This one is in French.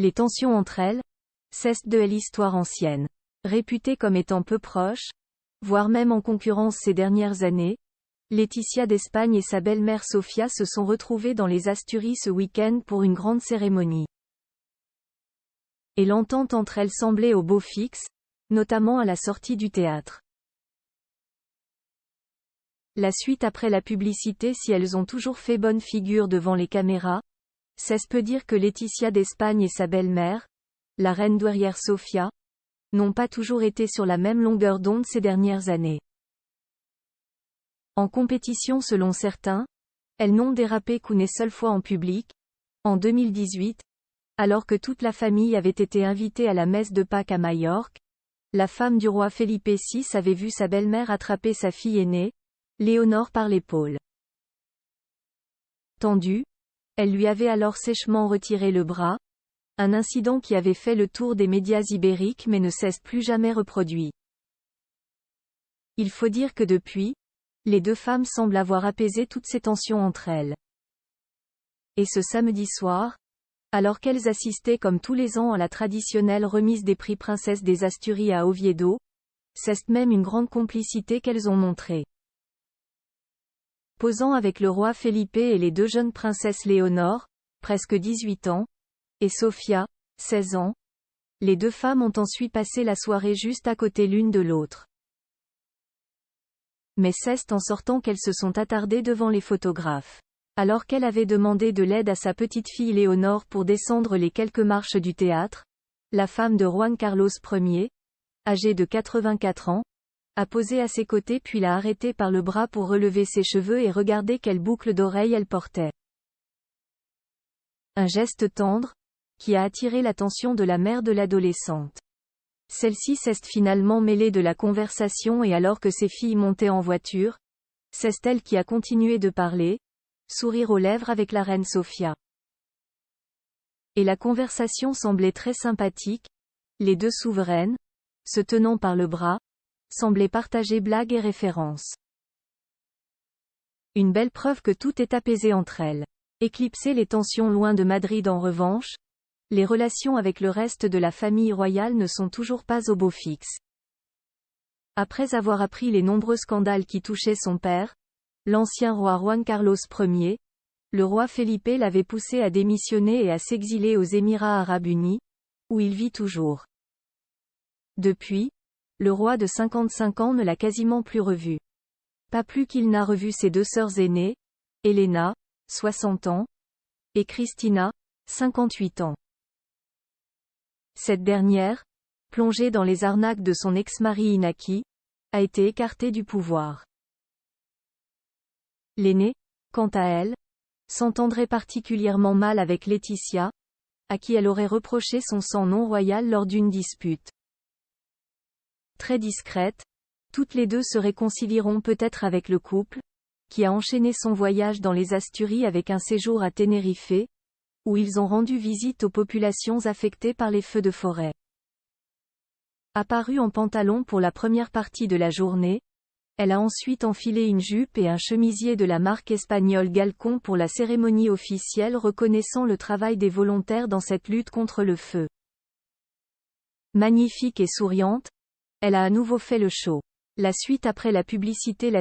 Les tensions entre elles, cessent de l'histoire ancienne. Réputée comme étant peu proche, voire même en concurrence ces dernières années, Laetitia d'Espagne et sa belle-mère Sofia se sont retrouvées dans les Asturies ce week-end pour une grande cérémonie. Et l'entente entre elles semblait au beau fixe, notamment à la sortie du théâtre. La suite après la publicité. Si elles ont toujours fait bonne figure devant les caméras, cesse peut dire que Laetitia d'Espagne et sa belle-mère, la reine douairière Sofia, n'ont pas toujours été sur la même longueur d'onde ces dernières années. En compétition selon certains, elles n'ont dérapé qu'une seule fois en public, en 2018, alors que toute la famille avait été invitée à la messe de Pâques à Majorque. La femme du roi Felipe VI avait vu sa belle-mère attraper sa fille aînée, Léonore par l'épaule. Tendue, elle lui avait alors sèchement retiré le bras, un incident qui avait fait le tour des médias ibériques mais ne s'est plus jamais reproduit. Il faut dire que depuis, les deux femmes semblent avoir apaisé toutes ces tensions entre elles. Et ce samedi soir, alors qu'elles assistaient comme tous les ans à la traditionnelle remise des prix Princesse des Asturies à Oviedo, c'est même une grande complicité qu'elles ont montrée. Posant avec le roi Felipe et les deux jeunes princesses Léonore, presque 18 ans, et Sofia, 16 ans, les deux femmes ont ensuite passé la soirée juste à côté l'une de l'autre. Mais c'est en sortant qu'elles se sont attardées devant les photographes. Alors qu'elle avait demandé de l'aide à sa petite fille Léonore pour descendre les quelques marches du théâtre, la femme de Juan Carlos Ier, âgée de 84 ans, a posé à ses côtés puis l'a arrêtée par le bras pour relever ses cheveux et regarder quelle boucle d'oreille elle portait. Un geste tendre, qui a attiré l'attention de la mère de l'adolescente. Celle-ci s'est finalement mêlée de la conversation et alors que ses filles montaient en voiture, c'est elle qui a continué de parler, sourire aux lèvres avec la reine Sofia. Et la conversation semblait très sympathique, les deux souveraines, se tenant par le bras, semblaient partager blagues et références. Une belle preuve que tout est apaisé entre elles. Éclipser les tensions loin de Madrid en revanche, les relations avec le reste de la famille royale ne sont toujours pas au beau fixe. Après avoir appris les nombreux scandales qui touchaient son père, l'ancien roi Juan Carlos Ier, le roi Felipe l'avait poussé à démissionner et à s'exiler aux Émirats arabes unis, où il vit toujours. Depuis, le roi de 55 ans ne l'a quasiment plus revu. Pas plus qu'il n'a revu ses deux sœurs aînées, Elena, 60 ans, et Cristina, 58 ans. Cette dernière, plongée dans les arnaques de son ex-mari Inaki, a été écartée du pouvoir. L'aînée, quant à elle, s'entendrait particulièrement mal avec Laetitia, à qui elle aurait reproché son sang non royal lors d'une dispute. Très discrètes, toutes les deux se réconcilieront peut-être avec le couple, qui a enchaîné son voyage dans les Asturies avec un séjour à Tenerife, où ils ont rendu visite aux populations affectées par les feux de forêt. Apparue en pantalon pour la première partie de la journée, elle a ensuite enfilé une jupe et un chemisier de la marque espagnole Galcon pour la cérémonie officielle reconnaissant le travail des volontaires dans cette lutte contre le feu. Magnifique et souriante, elle a à nouveau fait le show. La suite après la publicité.